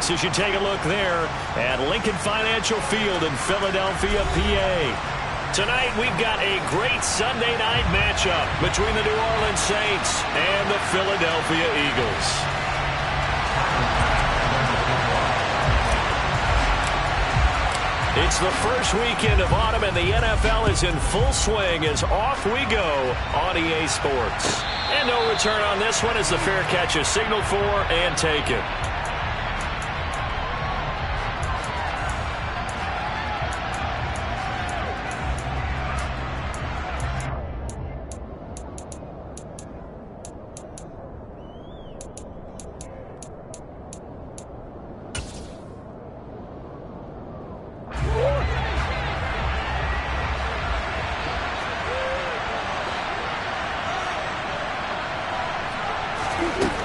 Sports as you take a look there at Lincoln Financial Field in Philadelphia, PA. Tonight we've got a great Sunday night matchup between the New Orleans Saints and the Philadelphia Eagles. It's the first weekend of autumn, and the NFL is in full swing as off we go on EA Sports. And no return on this one as the fair catch is signaled for and taken.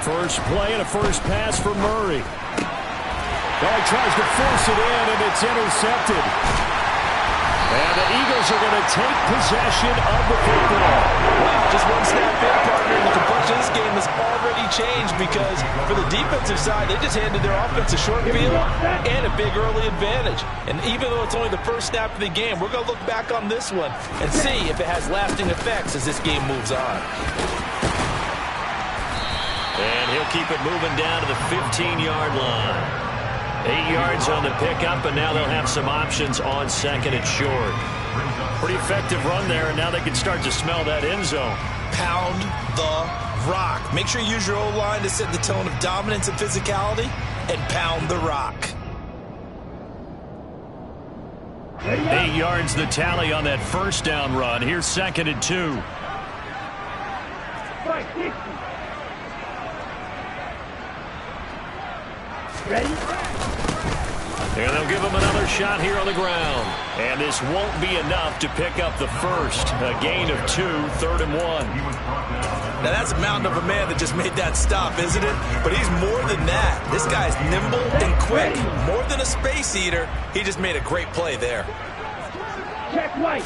First play and a first pass for Murray. Well, he tries to force it in, and it's intercepted. And the Eagles are going to take possession of the football. Wow, just one snap in, partner, and the complexion of this game has already changed because for the defensive side, they just handed their offense a short field and a big early advantage. And even though it's only the first snap of the game, we're going to look back on this one and see if it has lasting effects as this game moves on. And he'll keep it moving down to the 15-yard line. 8 yards on the pickup, and now they'll have some options on second and short. Pretty effective run there, and now they can start to smell that end zone. Pound the rock. Make sure you use your O-line to set the tone of dominance and physicality, and pound the rock. 8 yards the tally on that first down run. Here's second and 2. Ready? And they'll give him another shot here on the ground. And this won't be enough to pick up the first. A gain of 2, 3rd and 1. Now that's a mountain of a man that just made that stop, isn't it? But he's more than that. This guy's nimble and quick. More than a space eater. He just made a great play there. Check right.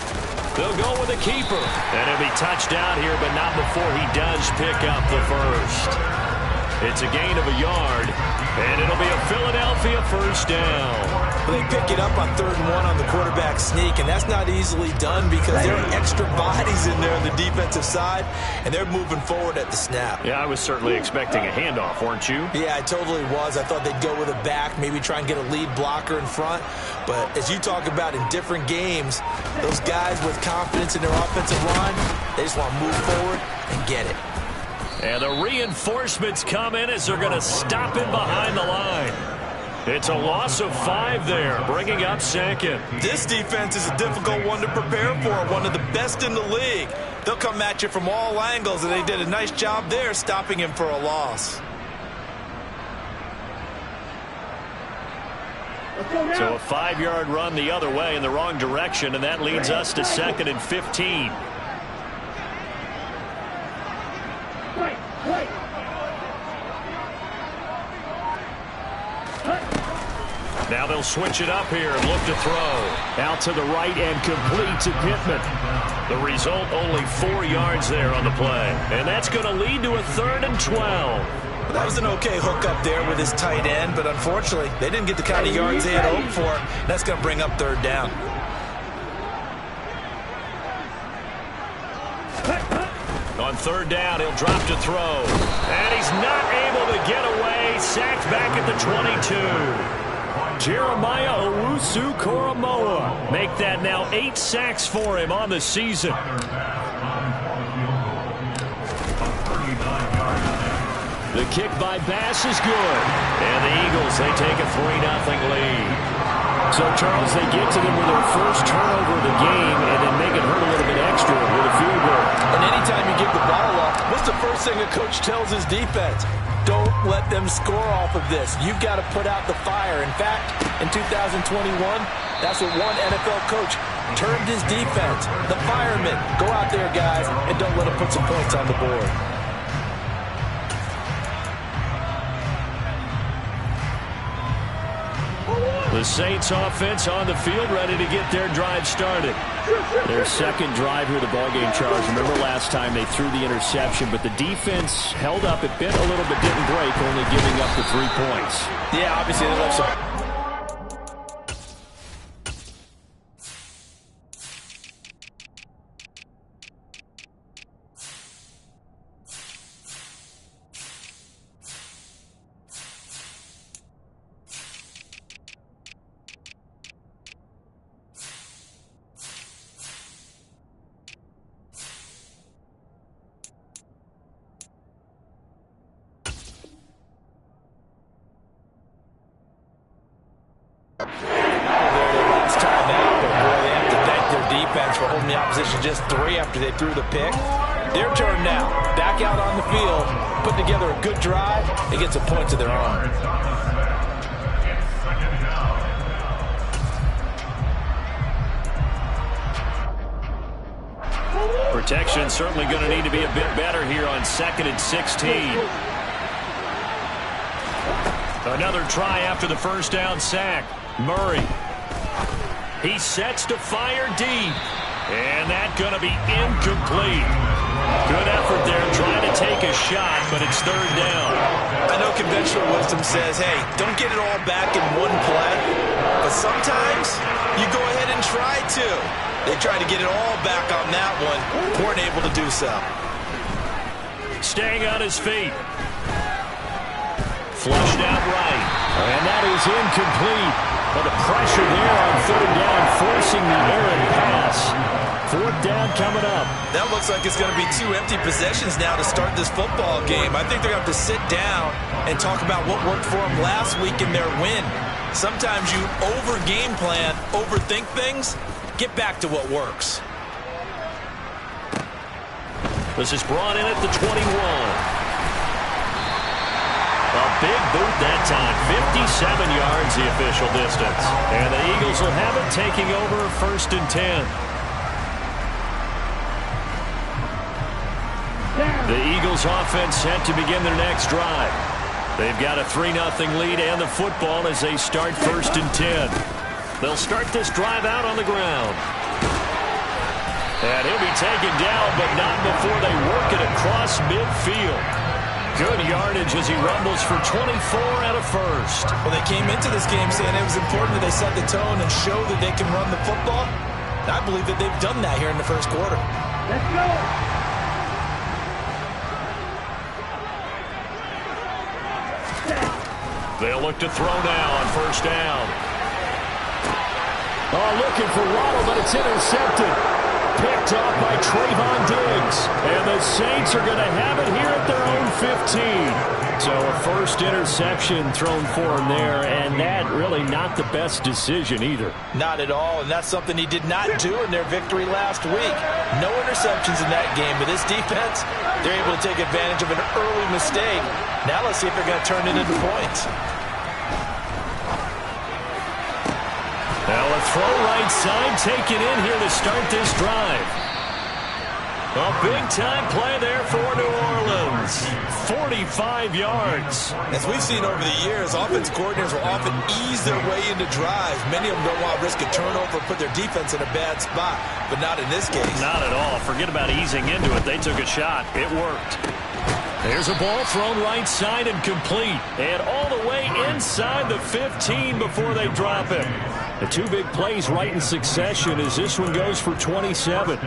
They'll go with a keeper. And he'll be touched down here, but not before he does pick up the first. It's a gain of a yard, and it'll be a Philadelphia first down. Well, they pick it up on 3rd and 1 on the quarterback sneak, and that's not easily done because there are extra bodies in there on the defensive side, and they're moving forward at the snap. Yeah, I was certainly expecting a handoff, weren't you? Yeah, I totally was. I thought they'd go with a back, maybe try and get a lead blocker in front. But as you talk about in different games, those guys with confidence in their offensive line, they just want to move forward and get it. And the reinforcements come in as they're going to stop him behind the line. It's a loss of 5 there, bringing up second. This defense is a difficult one to prepare for, one of the best in the league. They'll come at you from all angles, and they did a nice job there stopping him for a loss. So a 5-yard run the other way in the wrong direction, and that leads us to 2nd and 15. Now they'll switch it up here and look to throw. Out to the right and complete to Pittman. The result, only 4 yards there on the play. And that's going to lead to a 3rd and 12. That was an okay hook up there with his tight end, but unfortunately, they didn't get the kind of yards they had hoped for. That's going to bring up 3rd down. On 3rd down, he'll drop to throw. And he's not able to get away. Sacked back at the 22. Jeremiah Owusu-Koramoah. Make that now 8 sacks for him on the season. The kick by Bass is good. And the Eagles, they take a 3-0 lead. So, Charles, they get to them with their first turnover of the game and then make it hurt a little bit extra with a field goal. And anytime you give the ball up, what's the first thing a coach tells his defense? Don't let them score off of this. You've got to put out the fire. In fact, in 2021, that's what one NFL coach termed his defense. The firemen. Go out there, guys, and don't let them put some points on the board. The Saints offense on the field ready to get their drive started. Their second drive here, the ballgame, Charles. Remember last time they threw the interception, but the defense held up. It bent a little bit, didn't break, only giving up the 3 points. Yeah, obviously they left some. Last time out, but boy, they have to thank their defense for holding the opposition just 3 after they threw the pick. Their turn now. Back out on the field, put together a good drive, and get some points of their own. Protection certainly going to need to be a bit better here on 2nd and 16. Another try after the first down sack. Murray. He sets to fire deep. And that's going to be incomplete. Good effort there trying to take a shot, but it's 3rd down. I know conventional wisdom says, hey, don't get it all back in one play. But sometimes you go ahead and try to. They tried to get it all back on that one. Weren't able to do so. Staying on his feet. Flushed out right. And that is incomplete. But the pressure there on 3rd down, forcing the errant pass. 4th down coming up. That looks like it's going to be 2 empty possessions now to start this football game. I think they're going to have to sit down and talk about what worked for them last week in their win. Sometimes you over-game plan, overthink things. Get back to what works. This is brought in at the 21. A big boot that time. 57 yards the official distance. And the Eagles will have it, taking over 1st and 10. The Eagles offense set to begin their next drive. They've got a 3-0 lead and the football as they start 1st and 10. They'll start this drive out on the ground. And he'll be taken down, but not before they work it across midfield. Good yardage as he rumbles for 24 out of 1st. Well, they came into this game saying it was important that they set the tone and show that they can run the football. And I believe that they've done that here in the 1st quarter. Let's go. They'll look to throw now on 1st down. Oh, looking for Waddle, but it's intercepted. Picked off by Trayvon Diggs. And the Saints are going to have it here at their own 15. So a first interception thrown for him there, and that really not the best decision either. Not at all, and that's something he did not do in their victory last week. No interceptions in that game, but this defense, they're able to take advantage of an early mistake. Now let's see if they're going to turn it into points. Now a throw right side taken in here to start this drive. A big-time play there for New Orleans. 45 yards. As we've seen over the years, offense coordinators will often ease their way into drives. Many of them don't want to risk a turnover, put their defense in a bad spot, but not in this case. Not at all. Forget about easing into it. They took a shot. It worked. There's a ball thrown right side and complete. And all the way inside the 15 before they drop it. The 2 big plays right in succession as this one goes for 27.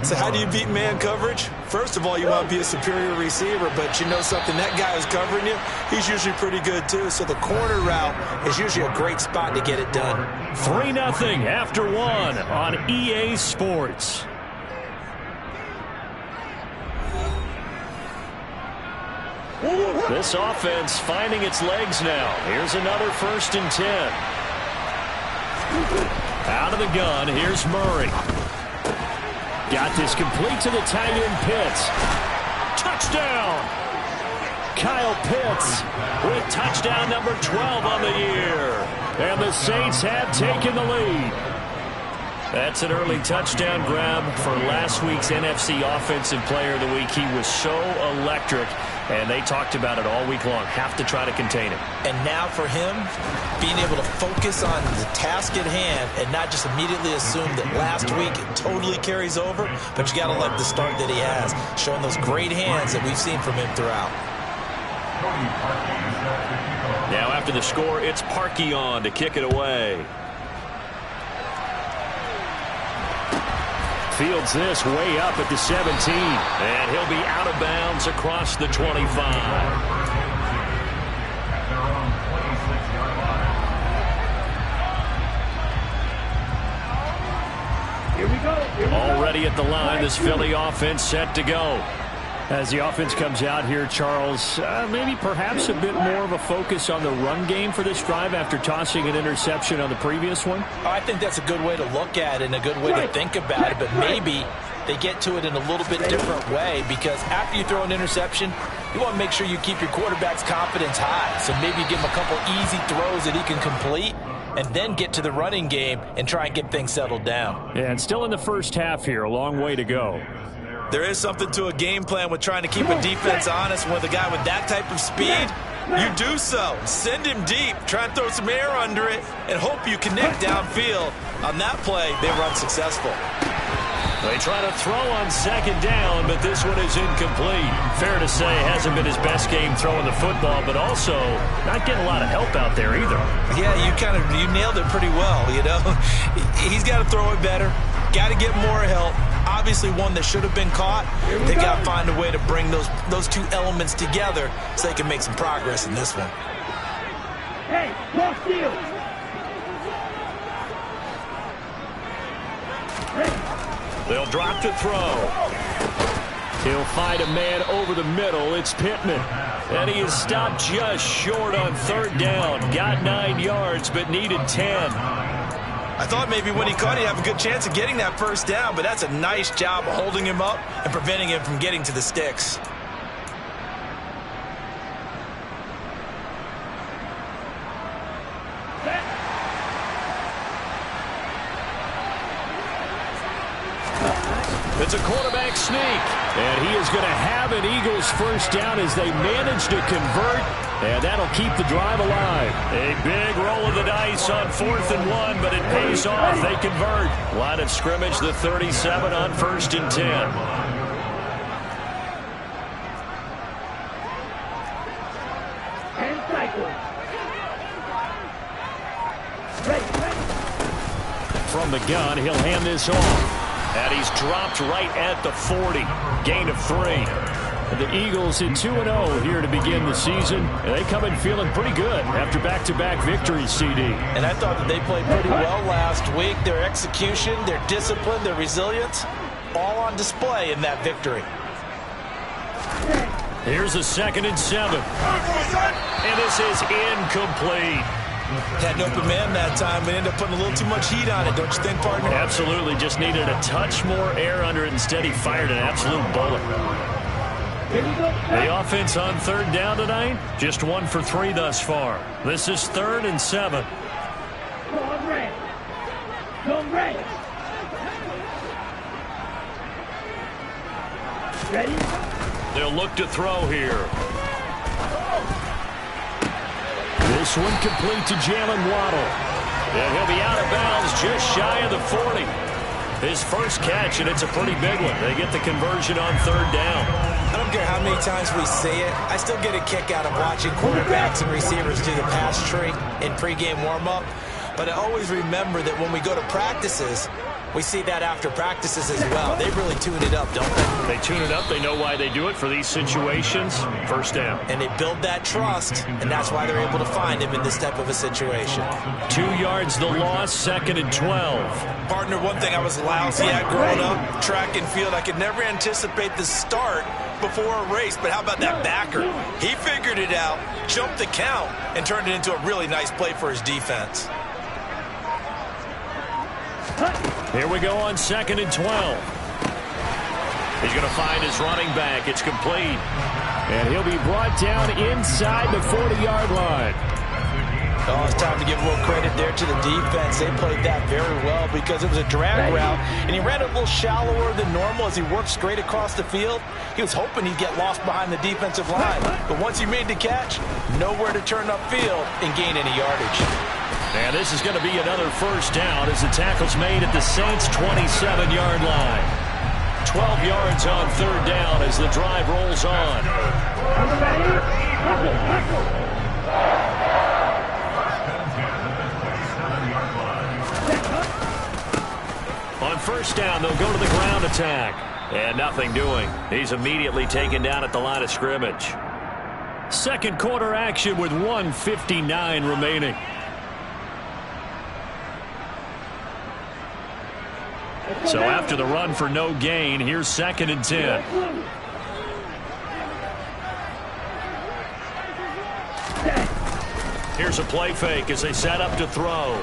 So how do you beat man coverage? First of all, you want to be a superior receiver, but you know something, that guy who's covering you, he's usually pretty good too. So the corner route is usually a great spot to get it done. 3-0 after 1 on EA Sports. This offense finding its legs now. Here's another 1st and 10. Out of the gun, here's Murray. Got this complete to the tight end Pitts. Touchdown! Kyle Pitts with touchdown number 12 on the year. And the Saints have taken the lead. That's an early touchdown grab for last week's NFC Offensive Player of the Week. He was so electric, and they talked about it all week long. Have to try to contain him. And now for him, being able to focus on the task at hand and not just immediately assume that last week it totally carries over, but you got to like the start that he has, showing those great hands that we've seen from him throughout. Now after the score, it's Parkey on to kick it away. Fields this way up at the 17. And he'll be out of bounds across the 25. Here we go. Already at the line, this Philly offense set to go. As the offense comes out here, Charles, maybe perhaps a bit more of a focus on the run game for this drive after tossing an interception on the previous one? I think that's a good way to look at it and a good way to think about it, but maybe they get to it in a little bit different way, because after you throw an interception, you want to make sure you keep your quarterback's confidence high. So maybe give him a couple easy throws that he can complete and then get to the running game and try and get things settled down. Yeah, and still in the first half here, a long way to go. There is something to a game plan with trying to keep a defense honest. With a guy with that type of speed, you do so. Send him deep, try and throw some air under it, and hope you connect downfield. On that play, they run successful. They try to throw on second down, but this one is incomplete. Fair to say, hasn't been his best game throwing the football, but also not getting a lot of help out there either. Yeah, you nailed it pretty well, you know. He's got to throw it better, got to get more help. Obviously one that should have been caught. They got to find a way to bring those two elements together so they can make some progress in this one. Hey, cross field. They'll drop to throw. He'll find a man over the middle. It's Pittman. And he is stopped just short on third down. Got 9 yards, but needed 10. I thought maybe when he caught, he'd have a good chance of getting that first down, but that's a nice job of holding him up and preventing him from getting to the sticks. It's a quarterback sneak. And he is going to have an Eagles first down as they manage to convert. And that'll keep the drive alive. A big roll of the dice on 4th and 1, but it pays off. They convert. Line of scrimmage, the 37 on 1st and 10. From the gun, he'll hand this off. And he's dropped right at the 40. Gain of 3. The Eagles in 2-0 here to begin the season. And they come in feeling pretty good after back-to-back victories, CD. And I thought that they played pretty well last week. Their execution, their discipline, their resilience, all on display in that victory. Here's a 2nd and 7. And this is incomplete. Had an open man that time, but ended up putting a little too much heat on it, don't you think, partner? Absolutely. Just needed a touch more air under it. Instead, he fired an absolute bullet. The offense on 3rd down tonight, just 1 for 3 thus far. This is 3rd and 7. Ready? They'll look to throw here. This one complete to Jalen Waddle. And he'll be out of bounds just shy of the 40. His first catch, and it's a pretty big one. They get the conversion on 3rd down. I don't care how many times we say it, I still get a kick out of watching quarterbacks and receivers do the pass tree in pregame warm-up. But I always remember that when we go to practices, we see that after practices as well. They really tune it up, don't they? They tune it up. They know why they do it for these situations. First down. And they build that trust, and that's why they're able to find him in this type of a situation. 2 yards the loss, 2nd and 12. Partner, one thing I was lousy at growing up, track and field, I could never anticipate the start before a race, but how about that backer? He figured it out, jumped the count, and turned it into a really nice play for his defense. Here we go on 2nd and 12. He's going to find his running back. It's complete. And he'll be brought down inside the 40-yard line. Oh, it's time to give a little credit there to the defense. They played that very well because it was a drag route, and he ran it a little shallower than normal as he worked straight across the field. He was hoping he'd get lost behind the defensive line, but once he made the catch, nowhere to turn upfield and gain any yardage. And this is going to be another first down as the tackle's made at the Saints' 27-yard line. 12 yards on third down as the drive rolls on. On first down, they'll go to the ground attack. And nothing doing. He's immediately taken down at the line of scrimmage. Second quarter action with 1:59 remaining. So after the run for no gain, here's 2nd and 10. Here's a play fake as they set up to throw.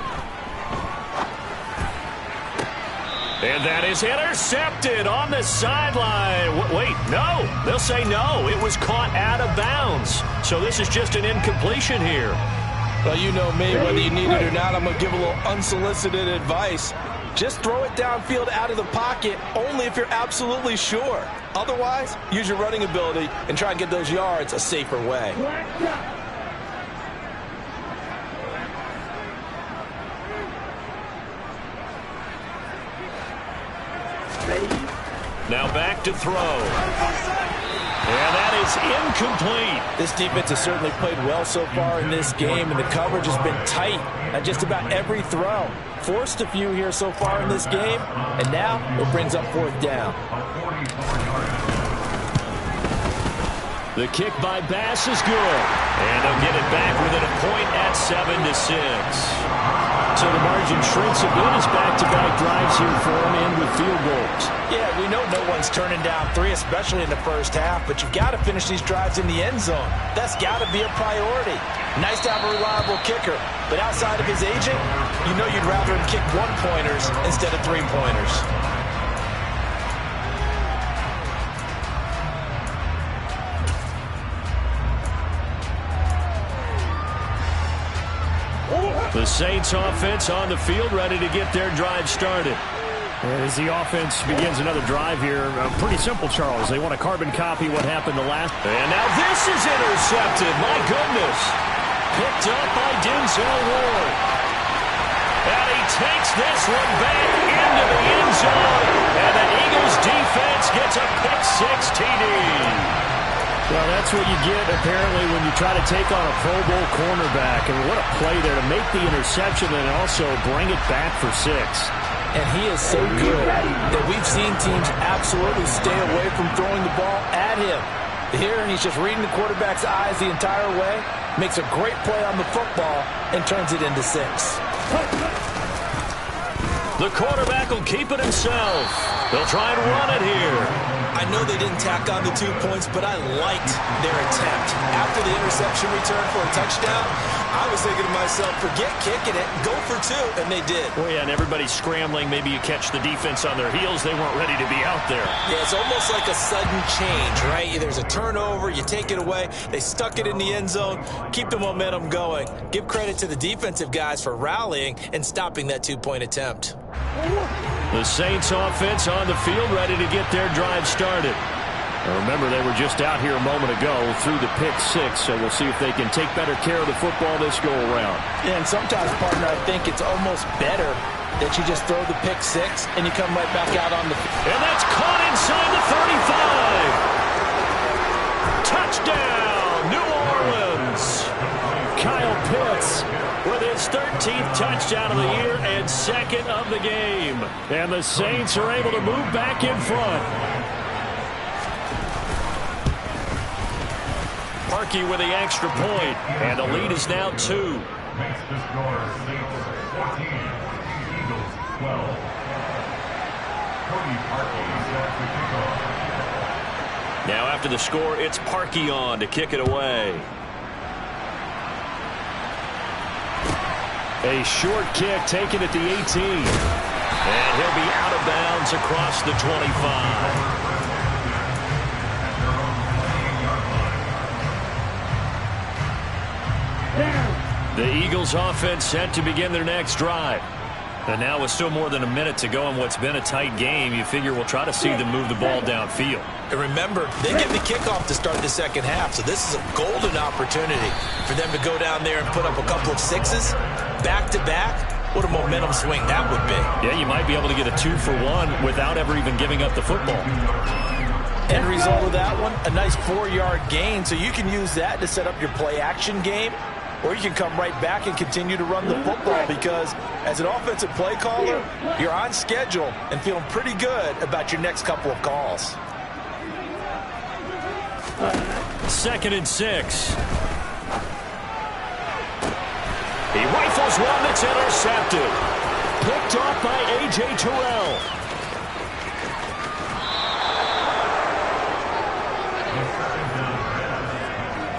And that is intercepted on the sideline. Wait, no. They'll say no. It was caught out of bounds. So this is just an incompletion here. Well, you know me. Whether you need it or not, I'm going to give a little unsolicited advice. Just throw it downfield out of the pocket only if you're absolutely sure. Otherwise, use your running ability and try and get those yards a safer way. Now back to throw. And that is incomplete. This defense has certainly played well so far in this game, and the coverage has been tight at just about every throw. Forced a few here so far in this game, and now it brings up 4th down. The kick by Bass is good. And they'll get it back within a point at 7-6. So the margin shrinks a bit as back-to-back drives here for him and with field goals. Yeah, we know no one's turning down 3, especially in the first half, but you've got to finish these drives in the end zone. That's got to be a priority. Nice to have a reliable kicker, but outside of his agent, you know you'd rather him kick 1-pointers instead of 3-pointers. The Saints offense on the field, ready to get their drive started. As the offense begins another drive here, pretty simple, Charles. They want to carbon copy what happened the last. And now this is intercepted. My goodness. Picked up by Denzel Ward. And he takes this one back into the end zone. And the Eagles defense gets a pick-6 TD. Well, that's what you get, apparently, when you try to take on a Pro Bowl cornerback. And what a play there to make the interception and also bring it back for 6. And he is so good that we've seen teams absolutely stay away from throwing the ball at him. Here, he's just reading the quarterback's eyes the entire way, makes a great play on the football, and turns it into 6. The quarterback will keep it himself. They'll try and run it here. I know they didn't tack on the 2 points, but I liked their attempt. After the interception return for a touchdown, I was thinking to myself, forget kicking it, go for 2, and they did. Well, yeah, and everybody's scrambling. Maybe you catch the defense on their heels. They weren't ready to be out there. Yeah, it's almost like a sudden change, right? There's a turnover, you take it away, they stuck it in the end zone, keep the momentum going. Give credit to the defensive guys for rallying and stopping that 2-point attempt. The Saints offense on the field, ready to get their drive started. Now remember, they were just out here a moment ago through the pick-6, so we'll see if they can take better care of the football this go-around. Yeah, and sometimes, partner, I think it's almost better that you just throw the pick-6 and you come right back out on the field. And that's caught inside the 35. Touchdown, New Orleans. Kyle Pitts with his 13th touchdown of the year and 2nd of the game. And the Saints are able to move back in front. Parkey with the extra point, and the lead is now 2. Makes the score Saints 14, Eagles 12. Cody Parkey sets the kickoff. Now after the score, it's Parkey on to kick it away. A short kick taken at the 18. And he'll be out of bounds across the 25. The Eagles offense set to begin their next drive. And now with still more than a minute to go in what's been a tight game, you figure we'll try to see them move the ball downfield. And remember, they get the kickoff to start the second half, so this is a golden opportunity for them to go down there and put up a couple of sixes back-to-back. What a momentum swing that would be. Yeah, you might be able to get a 2-for-1 without ever even giving up the football. End result of that one, a nice 4-yard gain, so you can use that to set up your play-action game, or you can come right back and continue to run the football because as an offensive play caller, you're on schedule and feeling pretty good about your next couple of calls. 2nd and 6. He rifles one that's intercepted. Picked off by A.J. Terrell.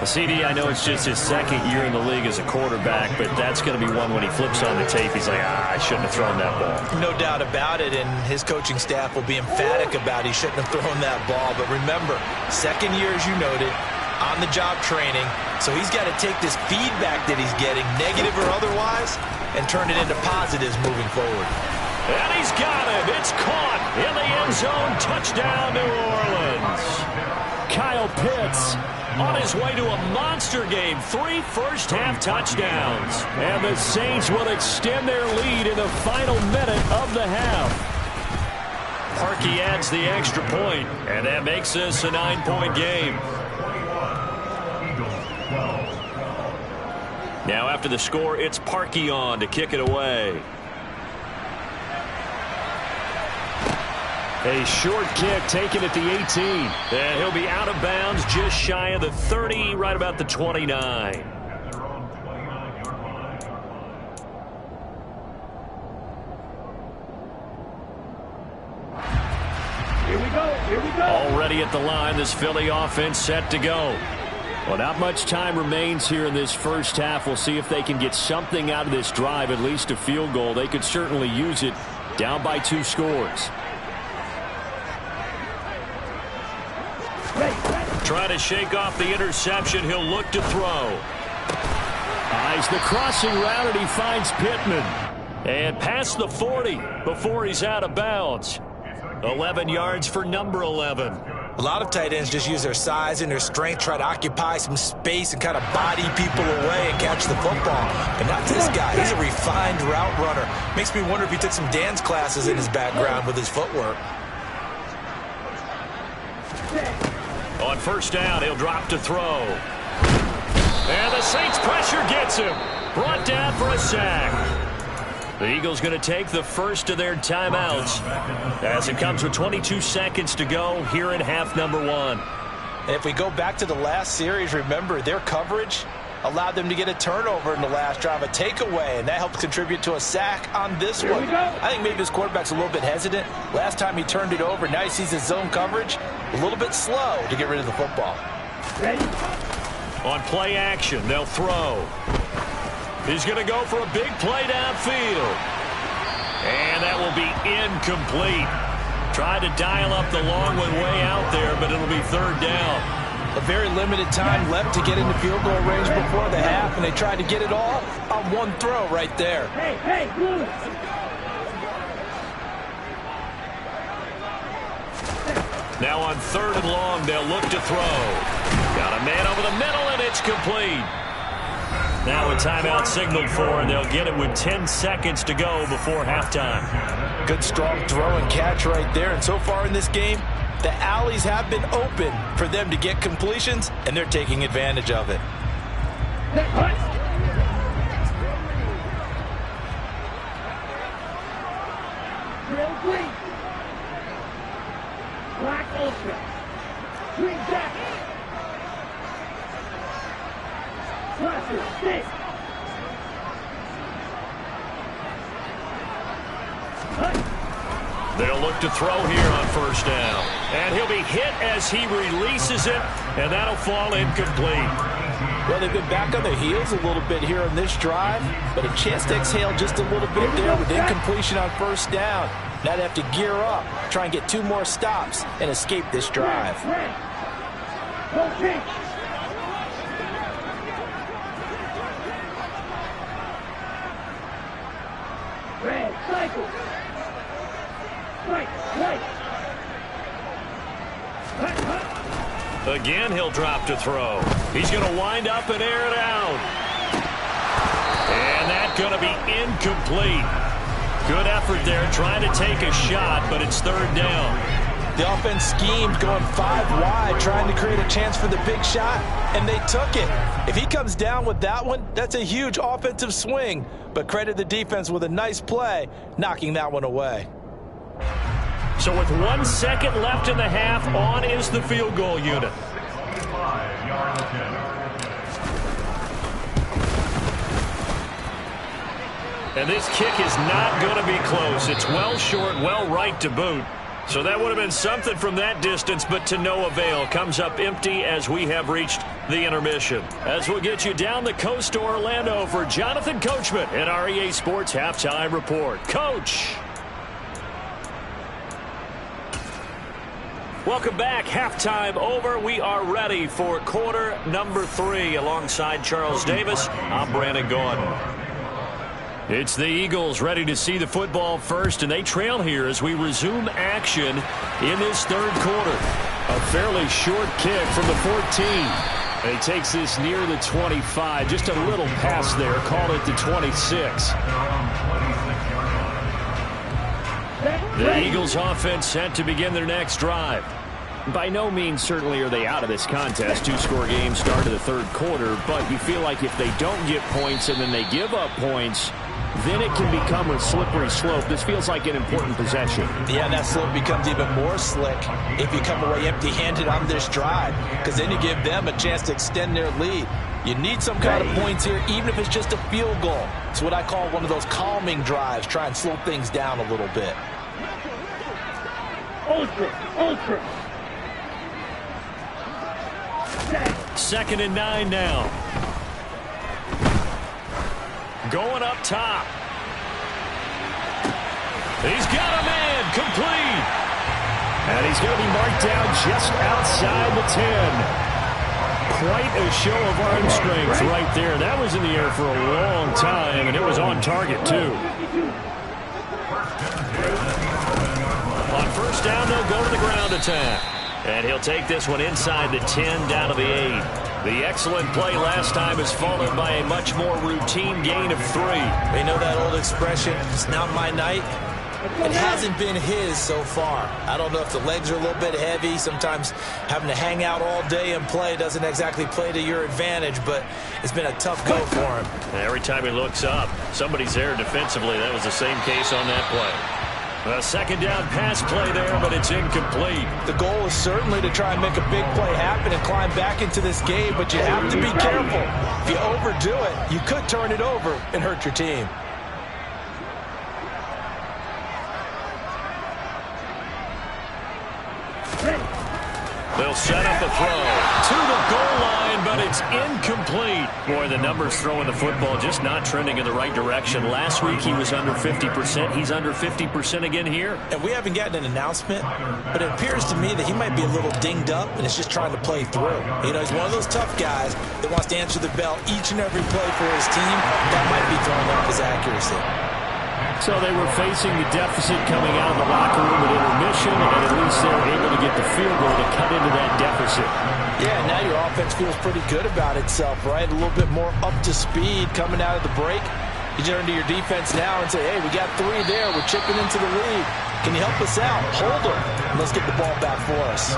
CD, I know it's just his 2nd year in the league as a quarterback, but that's going to be one when he flips on the tape. He's like, I shouldn't have thrown that ball. No doubt about it, and his coaching staff will be emphatic about he shouldn't have thrown that ball. But remember, 2nd year, as you noted, on-the-job training, so he's got to take this feedback that he's getting, negative or otherwise, and turn it into positives moving forward. And he's got him. It's caught in the end zone. Touchdown, New Orleans. Kyle Pitts on his way to a monster game. 3 first-half touchdowns. And the Saints will extend their lead in the final minute of the half. Parkey adds the extra point, and that makes this a 9-point game. Now after the score, it's Parkey on to kick it away. A short kick taken at the 18. And he'll be out of bounds just shy of the 30, right about the 29. Here we go. Already at the line, this Philly offense set to go. Well, not much time remains here in this first half. We'll see if they can get something out of this drive, at least a field goal. They could certainly use it down by 2 scores. Trying to shake off the interception. He'll look to throw. Eyes the crossing route, and he finds Pittman. And past the 40 before he's out of bounds. 11 yards for number 11. A lot of tight ends just use their size and their strength, try to occupy some space and kind of body people away and catch the football. But not this guy. He's a refined route runner. Makes me wonder if he took some dance classes in his background with his footwork. On first down, he'll drop to throw. And the Saints pressure gets him. Brought down for a sack. The Eagles going to take the first of their timeouts as it comes with 22 seconds to go here in half number 1. And if we go back to the last series, remember their coverage allowed them to get a turnover in the last drive, a takeaway, and that helped contribute to a sack on this one. I think maybe this quarterback's a little bit hesitant. Last time he turned it over, now he sees his zone coverage a little bit slow to get rid of the football. On play action, they'll throw. He's going to go for a big play downfield. And that will be incomplete. Tried to dial up the long one way out there, but it'll be 3rd down. A very limited time left to get into field goal range before the half, and they tried to get it all on one throw right there. Hey, move. Now on 3rd and long, they'll look to throw. Got a man over the middle, and it's complete. Now a timeout signaled for, and they'll get it with 10 seconds to go before halftime. Good strong throw and catch right there, and so far in this game, the alleys have been open for them to get completions, and they're taking advantage of it. Real green. Black ultra. Green jacket. Classic stick. They'll look to throw here on first down. And he'll be hit as he releases it, and that'll fall incomplete. Well, they've been back on their heels a little bit here on this drive, but a chance to exhale just a little bit there with incompletion on first down. Now they have to gear up, try and get 2 more stops, and escape this drive. Again, he'll drop to throw. He's going to wind up and air it out. And that's going to be incomplete. Good effort there trying to take a shot, but it's third down. The offense schemed going 5 wide, trying to create a chance for the big shot, and they took it. If he comes down with that one, that's a huge offensive swing. But credit the defense with a nice play, knocking that one away. So with 1 second left in the half, on is the field goal unit. 5-yard attempt. And this kick is not going to be close. It's well short, well right to boot. So that would have been something from that distance, but to no avail. Comes up empty as we have reached the intermission. As we'll get you down the coast to Orlando for Jonathan Coachman in our EA Sports Halftime Report. Coach! Welcome back. Halftime over. We are ready for quarter number 3. Alongside Charles Davis, I'm Brandon Gordon. It's the Eagles ready to see the football first, and they trail here as we resume action in this third quarter. A fairly short kick from the 14. He takes this near the 25. Just a little pass there. Call it the 26. The Eagles offense set to begin their next drive. By no means certainly are they out of this contest. 2-score game start of the third quarter, but you feel like if they don't get points and then they give up points, then it can become a slippery slope. This feels like an important possession. Yeah, that slope becomes even more slick if you come away empty-handed on this drive, because then you give them a chance to extend their lead. You need some kind of points here, even if it's just a field goal. It's what I call one of those calming drives. Try and slow things down a little bit. Ultra. 2nd and 9 now. Going up top. He's got a man complete. And he's going to be marked down just outside the 10. Quite a show of arm strength right there. That was in the air for a long time, and it was on target, too. On first down, they'll go to the ground attack. And he'll take this one inside the 10 down to the 8. The excellent play last time is followed by a much more routine gain of 3. They know that old expression, it's not my night. It hasn't been his so far. I don't know if the legs are a little bit heavy. Sometimes having to hang out all day and play doesn't exactly play to your advantage, but it's been a tough go for him. Every time he looks up, somebody's there defensively. That was the same case on that play. A second down pass play there, but it's incomplete. The goal is certainly to try and make a big play happen and climb back into this game, but you have to be careful. If you overdo it, you could turn it over and hurt your team. They'll set up a throw to the goal line, but it's incomplete. Boy, the numbers throwing the football just not trending in the right direction. Last week he was under 50%. He's under 50% again here. And we haven't gotten an announcement, but it appears to me that he might be a little dinged up and is just trying to play through. You know, he's one of those tough guys that wants to answer the bell each and every play for his team. That might be throwing off his accuracy. So they were facing the deficit coming out of the locker room at intermission, and at least they were able to get the field goal to cut into that deficit. Yeah, now your offense feels pretty good about itself, right? A little bit more up to speed coming out of the break. You turn to your defense now and say, hey, we got 3 there. We're chipping into the lead. Can you help us out? Hold them, and let's get the ball back for us.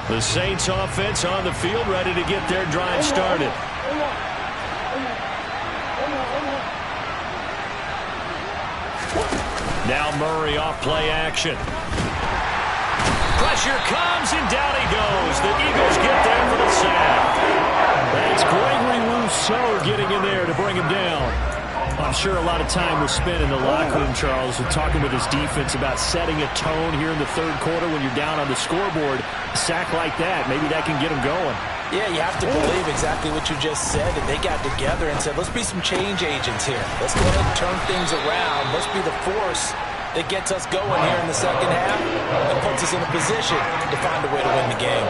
The Saints offense on the field ready to get their drive started. Now Murray off play action. Pressure comes and down he goes. The Eagles get there for the sack. That's Gregory Rousseau getting in there to bring him down. I'm sure a lot of time was spent in the locker room, Charles, and talking with his defense about setting a tone here in the third quarter when you're down on the scoreboard. A sack like that, maybe that can get him going. Yeah, you have to believe exactly what you just said, that they got together and said, let's be some change agents here. Let's go ahead and turn things around. Let's be the force that gets us going here in the second half and puts us in a position to find a way to win the game.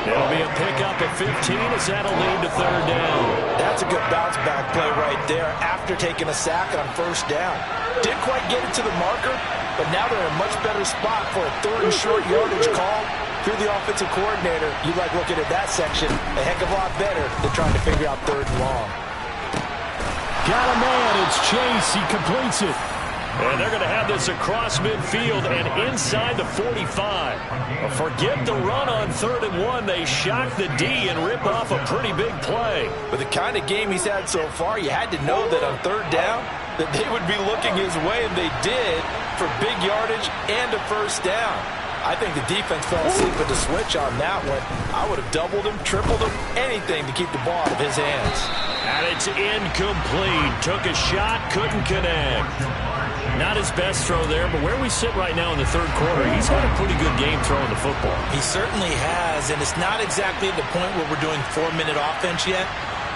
It'll be a pickup of 15 as that'll lead to third down. That's a good bounce back play right there after taking a sack on first down. Didn't quite get it to the marker, but now they're in a much better spot for a third and short yardage call. Through the offensive coordinator, you like looking at that section a heck of a lot better than trying to figure out third and long. Got a man. It's Chase. He completes it. And they're going to have this across midfield and inside the 45. Forget the run on 3rd and 1. They shock the D and rip off a pretty big play. With the kind of game he's had so far, you had to know that on 3rd down that they would be looking his way, and they did, for big yardage and a first down. I think the defense fell asleep with the switch on that one. I would have doubled him, tripled him, anything to keep the ball out of his hands. And it's incomplete. Took a shot, couldn't connect. Not his best throw there, but where we sit right now in the 3rd quarter, he's had a pretty good game throwing the football. He certainly has, and it's not exactly at the point where we're doing 4-minute offense yet,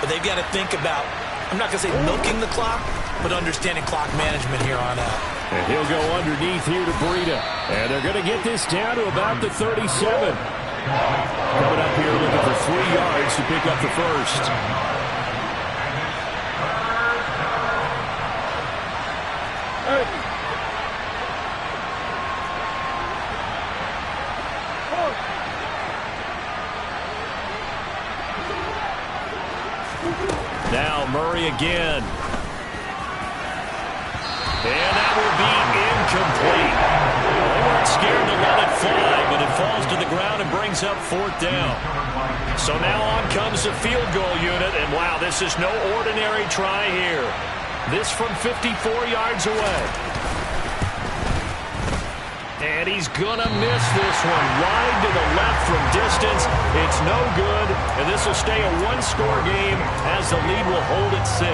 but they've got to think about, I'm not going to say milking the clock, but understanding clock management here on out. And he'll go underneath here to Breida. And they're going to get this down to about the 37. Coming up here looking for 3 yards to pick up the first. Now Murray again. And that will be incomplete. They weren't scared to let it fly, but it falls to the ground and brings up 4th down. So now on comes the field goal unit, and wow, this is no ordinary try here. This from 54 yards away. And he's going to miss this one. Wide to the left from distance. It's no good, and this will stay a 1-score game as the lead will hold at 6.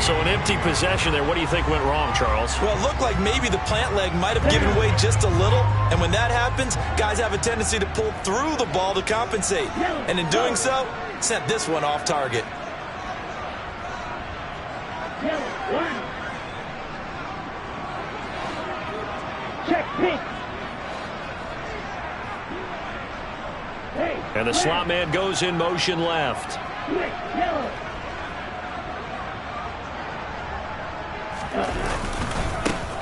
So an empty possession there. What do you think went wrong, Charles? Well, it looked like maybe the plant leg might have given way just a little. And when that happens, guys have a tendency to pull through the ball to compensate. And in doing so, sent this one off target. Check pink. And the slot man goes in motion left. Yellow.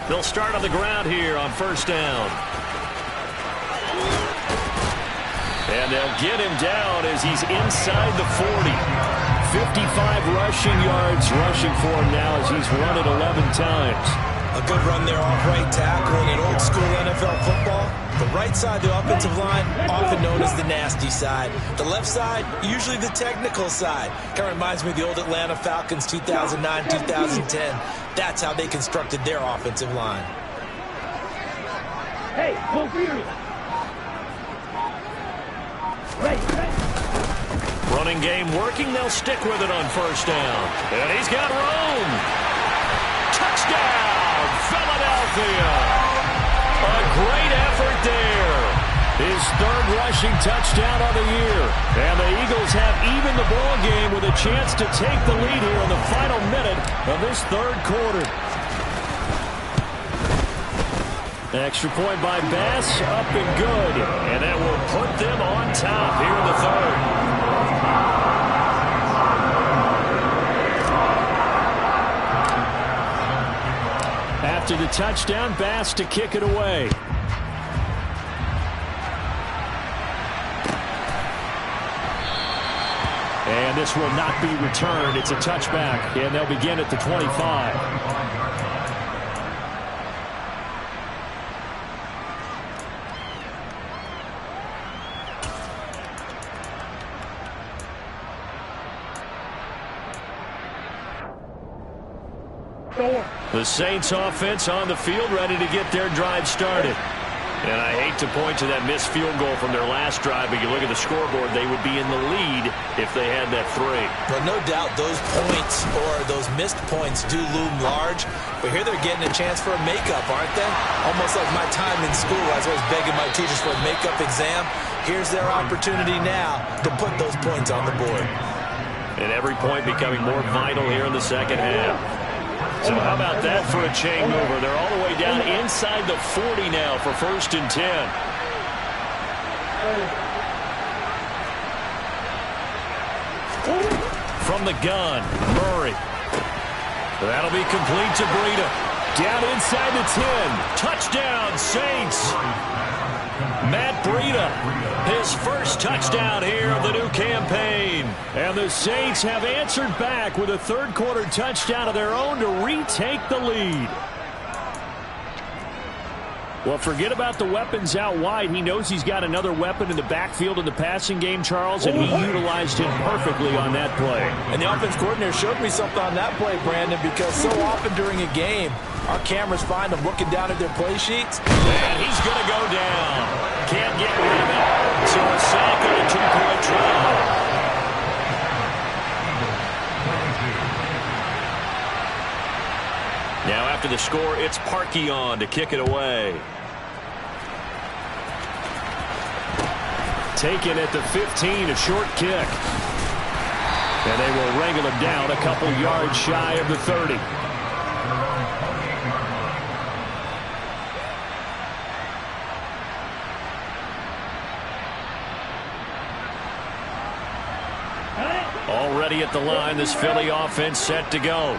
They'll start on the ground here on first down. And they'll get him down as he's inside the 40. 55 rushing yards rushing for him now as he's run it 11 times. A good run there off right tackle. In old school NFL football, the right side, the offensive line, often known as the nasty side. The left side, usually the technical side. Kind of reminds me of the old Atlanta Falcons 2009, 2010. That's how they constructed their offensive line. Hey, go Fury. Right. Running game working. They'll stick with it on first down. And he's got room. Touchdown, Philadelphia. A great effort there. His 3rd rushing touchdown of the year. And the Eagles have even the ball game with a chance to take the lead here in the final minute of this 3rd quarter. Extra point by Bass, up and good. And that will put them on top here in the 3rd. After the touchdown, Bass to kick it away. And this will not be returned. It's a touchback, and they'll begin at the 25. The Saints offense on the field, ready to get their drive started. And I hate to point to that missed field goal from their last drive, but you look at the scoreboard, they would be in the lead if they had that 3. Well, no doubt those points or those missed points do loom large, but here they're getting a chance for a makeup, aren't they? Almost like my time in school, I was always begging my teachers for a makeup exam. Here's their opportunity now to put those points on the board. And every point becoming more vital here in the second half. So how about that for a chain mover? They're all the way down inside the 40 now for 1st and 10. From the gun, Murray. That'll be complete to Breida. Down inside the 10. Touchdown, Saints. Matt Breida, his first touchdown here of the new campaign. And the Saints have answered back with a third-quarter touchdown of their own to retake the lead. Well, forget about the weapons out wide. He knows he's got another weapon in the backfield in the passing game, Charles, and he utilized him perfectly on that play. And the offense coordinator showed me something on that play, Brandon, because so often during a game, our cameras find them looking down at their play sheets. And he's going to go down. Can't get rid of it. So a sack on a 2-point try. Now after the score, it's Parkey on to kick it away. Taken at the 15, a short kick. And they will wrangle him down a couple yards shy of the 30. Already at the line, this Philly offense set to go.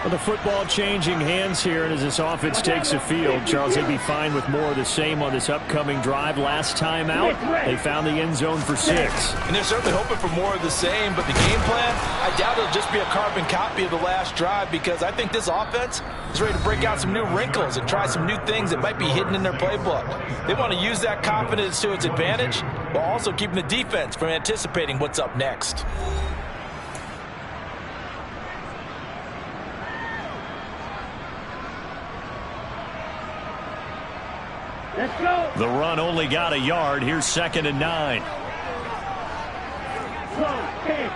Well, the football changing hands here, and as this offense takes the field, Charles, they'd be fine with more of the same on this upcoming drive. Last time out, they found the end zone for 6. And they're certainly hoping for more of the same, but the game plan, I doubt it'll just be a carbon copy of the last drive, because I think this offense is ready to break out some new wrinkles and try some new things that might be hidden in their playbook. They want to use that confidence to its advantage, while also keeping the defense from anticipating what's up next. Let's go. The run only got a yard. Here's 2nd and 9. Slow, kick.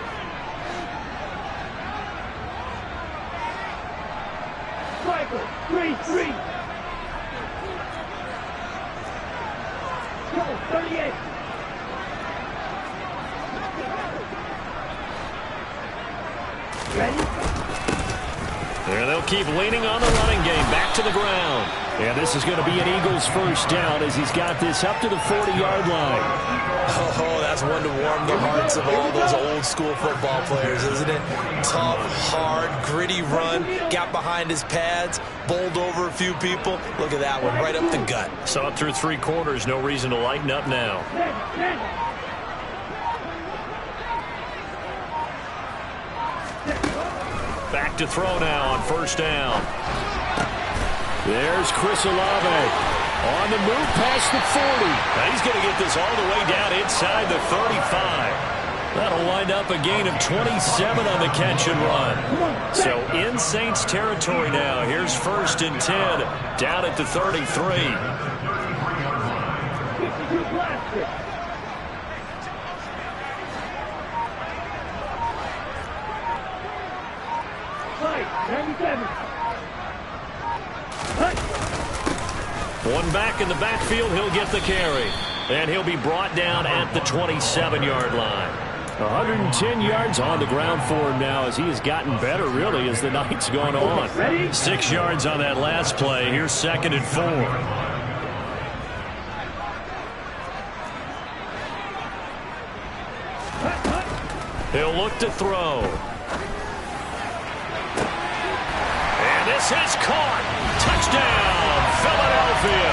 Striker, 3-3. Go, 38. Ready? And they'll keep leaning on the running game. Back to the ground. And this is going to be an Eagles first down as he's got this up to the 40-yard line. Oh, that's one to warm the hearts of all those old-school football players, isn't it? Tough, hard, gritty run. Got behind his pads, bowled over a few people. Look at that one, right up the gut. Saw it through 3 quarters. No reason to lighten up now. Back to throw now on 1st down. There's Chris Olave on the move past the 40. Now he's going to get this all the way down inside the 35. That'll wind up a gain of 27 on the catch and run. So in Saints territory now. Here's 1st and 10 down at the 33. 52 blaster. Fight, 97. One back in the backfield, he'll get the carry. And he'll be brought down at the 27-yard line. 110 yards on the ground for him now as he has gotten better, really, as the night's gone on. 6 yards on that last play. Here's 2nd and 4. He'll look to throw. And this is caught. Touchdown, Philadelphia.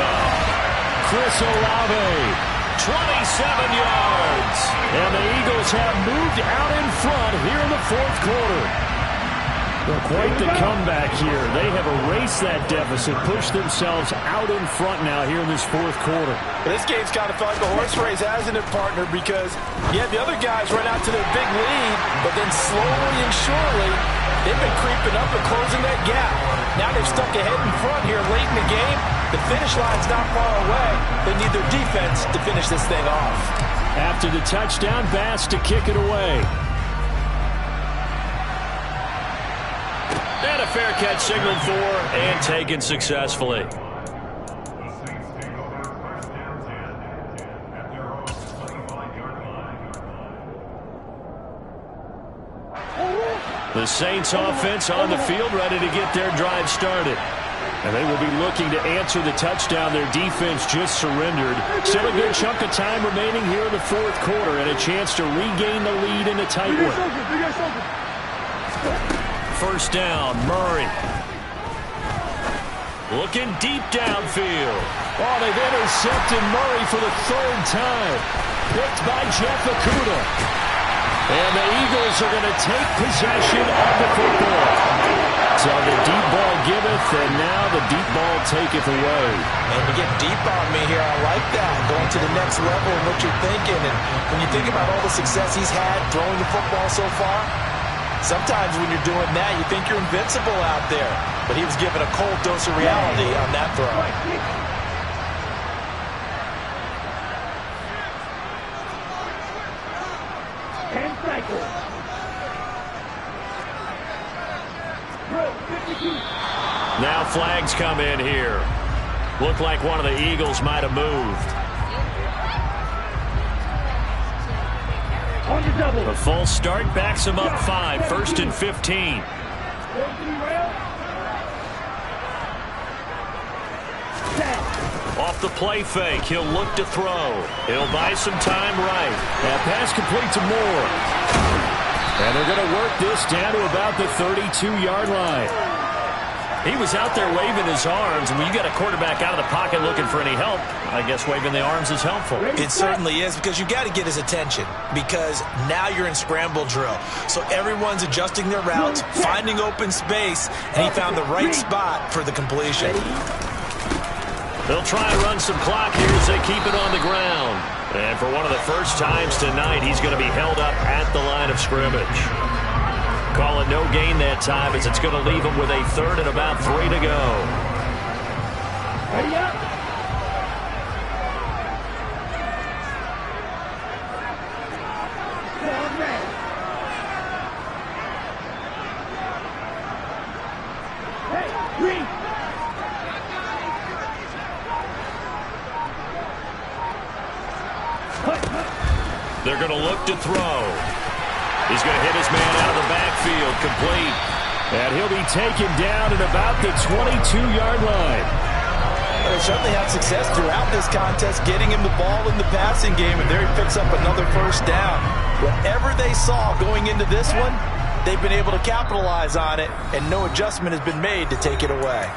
Chris Olave, 27 yards. and the Eagles have moved out in front here in the 4th quarter. Well, quite the comeback here. They have erased that deficit, pushed themselves out in front now here in this 4th quarter. This game's kind of felt like a horse race, hasn't it, partner? Because you have the other guys run out to their big lead, but then slowly and surely, they've been creeping up and closing that gap. Now they've stuck ahead in front here late in the game. The finish line's not far away. They need their defense to finish this thing off. After the touchdown, Bass to kick it away. And a fair catch signaled for and taken successfully. The Saints offense on the field, ready to get their drive started. And they will be looking to answer the touchdown their defense just surrendered. Still a good chunk of time remaining here in the fourth quarter and a chance to regain the lead in a tight one. First down, Murray. Looking deep downfield. Oh, they've intercepted Murray for the third time. Picked by Jeff Okudah. And the Eagles are going to take possession of the football. So the deep ball giveth, and now the deep ball taketh away. And you get deep on me here. I like that. Going to the next level and what you're thinking. And when you think about all the success he's had throwing the football so far, sometimes when you're doing that, you think you're invincible out there. But he was given a cold dose of reality on that throw. Now flags come in here. Looked like one of the Eagles might have moved. A false start backs him up 5, 1st and 15. Off the play fake, he'll look to throw. He'll buy some time right. That pass complete to Moore. And they're going to work this down to about the 32-yard line. He was out there waving his arms. When you got a quarterback out of the pocket looking for any help, I guess waving the arms is helpful. It certainly is, because you got to get his attention, because now you're in scramble drill. So everyone's adjusting their routes, finding open space, and he found the right spot for the completion. They'll try and run some clock here as they keep it on the ground. And for one of the first times tonight, he's going to be held up at the line of scrimmage. Call it no gain that time, as it's going to leave him with a 3rd and about 3 to go. Ready up. Hey, green. They're going to look to throw. He's going to hit his man out of the backfield, complete. And he'll be taken down at about the 22-yard line. They certainly had success throughout this contest, getting him the ball in the passing game, and there he picks up another first down. Whatever they saw going into this one, they've been able to capitalize on it, and no adjustment has been made to take it away.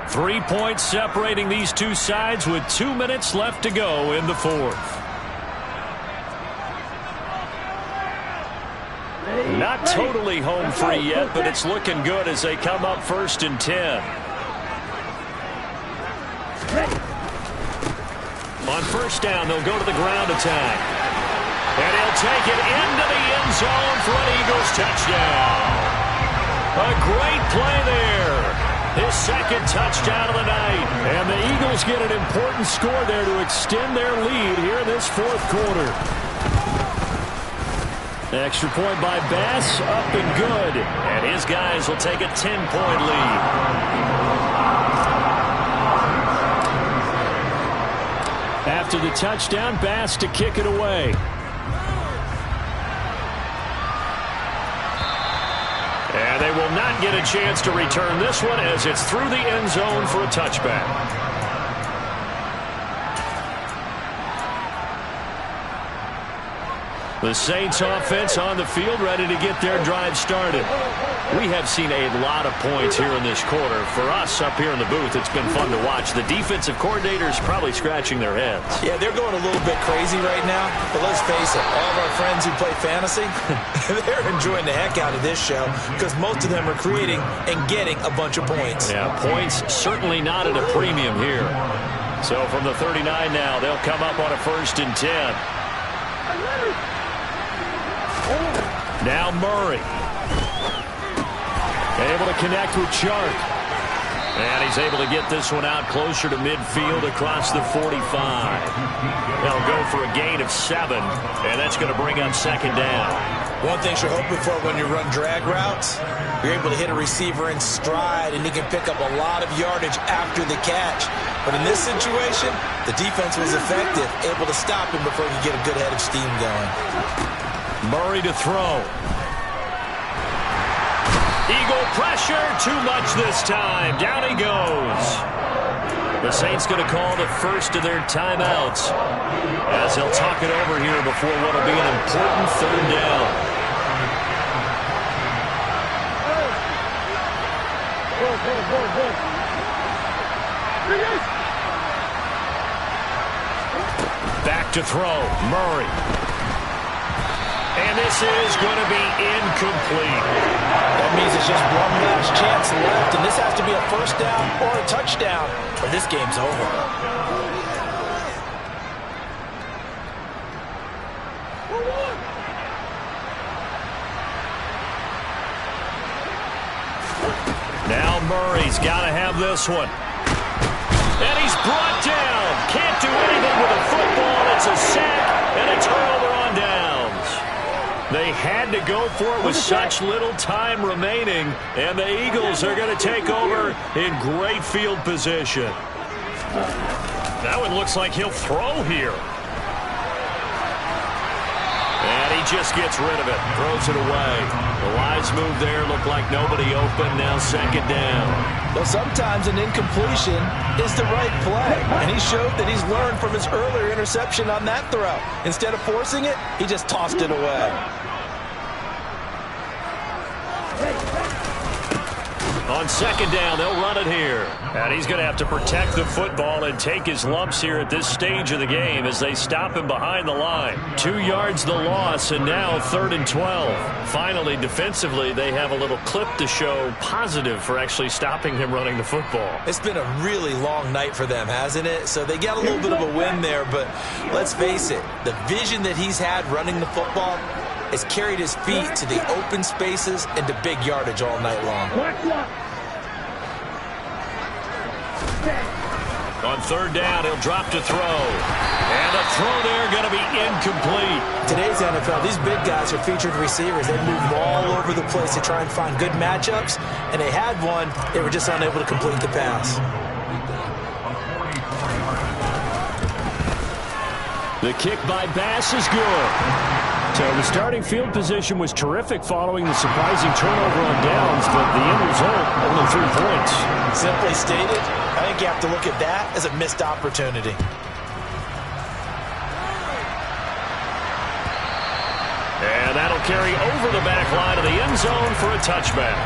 3 points separating these two sides with 2 minutes left to go in the fourth. Not totally home free yet, but it's looking good as they come up 1st and 10. On first down, they'll go to the ground attack. And he'll take it into the end zone for an Eagles touchdown. A great play there. His 2nd touchdown of the night. And the Eagles get an important score there to extend their lead here in this fourth quarter. Extra point by Bass, up and good. And his guys will take a 10-point lead. After the touchdown, Bass to kick it away. And they will not get a chance to return this one, as it's through the end zone for a touchback. The Saints offense on the field, ready to get their drive started. We have seen a lot of points here in this quarter. For us up here in the booth, it's been fun to watch. The defensive coordinators probably scratching their heads. Yeah, they're going a little bit crazy right now. But let's face it, all of our friends who play fantasy, they're enjoying the heck out of this show, because most of them are creating and getting a bunch of points. Yeah, points certainly not at a premium here. So from the 39 now, they'll come up on a 1st and 10. Now Murray. Able to connect with Chark. And he's able to get this one out closer to midfield across the 45. They'll go for a gain of 7, and that's going to bring up 2nd down. One thing you're hoping for when you run drag routes, you're able to hit a receiver in stride, and he can pick up a lot of yardage after the catch. But in this situation, the defense was effective, able to stop him before he could get a good head of steam going. Murray to throw. Eagle pressure, too much this time. Down he goes. The Saints going to call the first of their timeouts as they'll talk it over here before what will be an important third down. Back to throw, Murray. And this is going to be incomplete. That means it's just one last chance left, and this has to be a first down or a touchdown, or this game's over. Now Murray's got to have this one. And he's brought down. Can't do anything with a football. It's a sack and a turnover on downs. They had to go for it with such little time remaining, and the Eagles are going to take over in great field position. That one looks like he'll throw here. And he just gets rid of it, throws it away. The wise move there, looked like nobody open, now second down. Well, sometimes an incompletion is the right play, and he showed that he's learned from his earlier interception on that throw. Instead of forcing it, he just tossed it away. On second down, they'll run it here. And he's going to have to protect the football and take his lumps here at this stage of the game as they stop him behind the line. 2 yards the loss, and now 3rd and 12. Finally, defensively, they have a little clip to show positive for actually stopping him running the football. It's been a really long night for them, hasn't it? So they got a little bit of a win there, but let's face it, the vision that he's had running the football has carried his feet to the open spaces and to big yardage all night long. On third down, he'll drop to throw. And a throw there going to be incomplete. Today's NFL, these big guys are featured receivers. They move all over the place to try and find good matchups, and they had one. They were just unable to complete the pass. The kick by Bass is good. So the starting field position was terrific following the surprising turnover on downs, but the end result, only 3 points. Simply stated, I think you have to look at that as a missed opportunity. And that'll carry over the back line of the end zone for a touchback.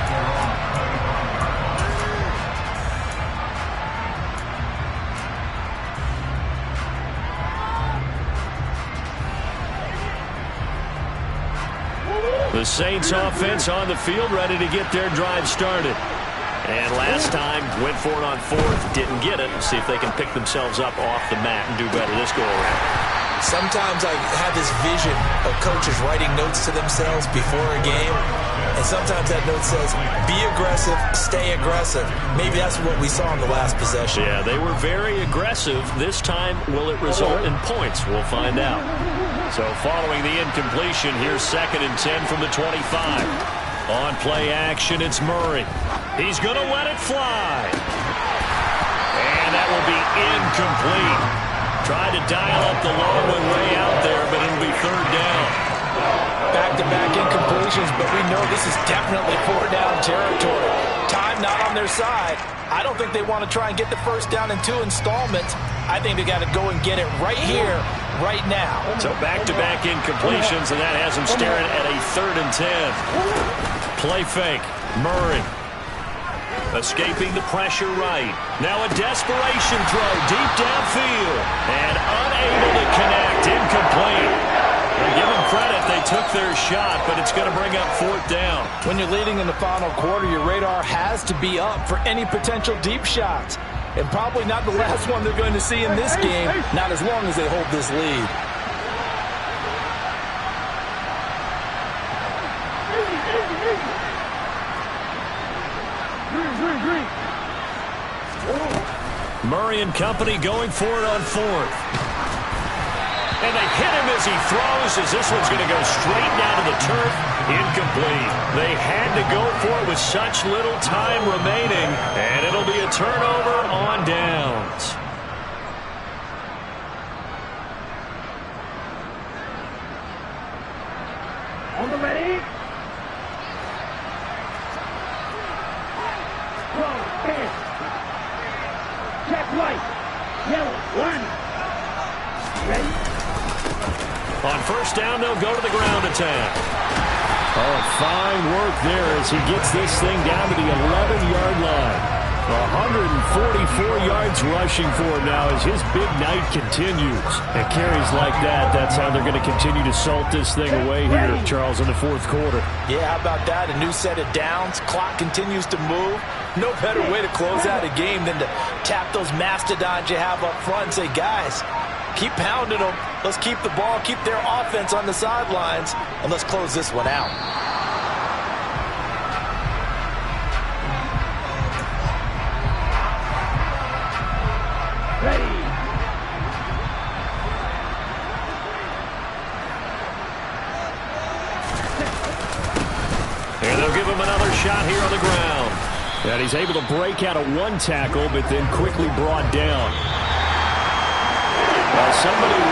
The Saints offense on the field, ready to get their drive started. And last time, went for it on 4th, didn't get it. See if they can pick themselves up off the mat and do better this go-around. Sometimes I have this vision of coaches writing notes to themselves before a game, and sometimes that note says, be aggressive, stay aggressive. Maybe that's what we saw in the last possession. Yeah, they were very aggressive. This time, will it result in points? We'll find out. So following the incompletion, here's 2nd and 10 from the 25. On play action, it's Murray. He's going to let it fly. And that will be incomplete. Tried to dial up the long one way out there, but it'll be 3rd down. Back-to-back incompletions, but we know this is definitely 4th-down territory. Time not on their side. I don't think they want to try and get the first down in 2 installments. I think they got to go and get it right here, right now. So back-to-back incompletions, and that has them staring at a 3rd and 10. Play fake. Murray. Escaping the pressure right. Now a desperation throw deep downfield. And unable to connect. Incomplete. Give them credit. They took their shot, but it's going to bring up 4th down. When you're leading in the final quarter, your radar has to be up for any potential deep shots. And probably not the last one they're going to see in this game, not as long as they hold this lead. Murray and company going for it on 4th. And they hit him as he throws, as this one's going to go straight down to the turf. Incomplete. They had to go for it with such little time remaining, and it'll be a turnover on downs. On the ready. twice. Yellow, one. Ready? On first down, they'll go to the ground attack. Oh, fine work there as he gets this thing down to the 11-yard line. 144 yards rushing for him now as his big night continues. And carries like that, that's how they're going to continue to salt this thing away here, Charles, in the fourth quarter. Yeah, how about that? A new set of downs. Clock continues to move. No better way to close out a game than to tap those mastodons you have up front and say, guys, keep pounding them. Let's keep the ball, keep their offense on the sidelines, and let's close this one out. Ready. And they'll give him another shot here on the ground. And he's able to break out of one tackle, but then quickly brought down. Somebody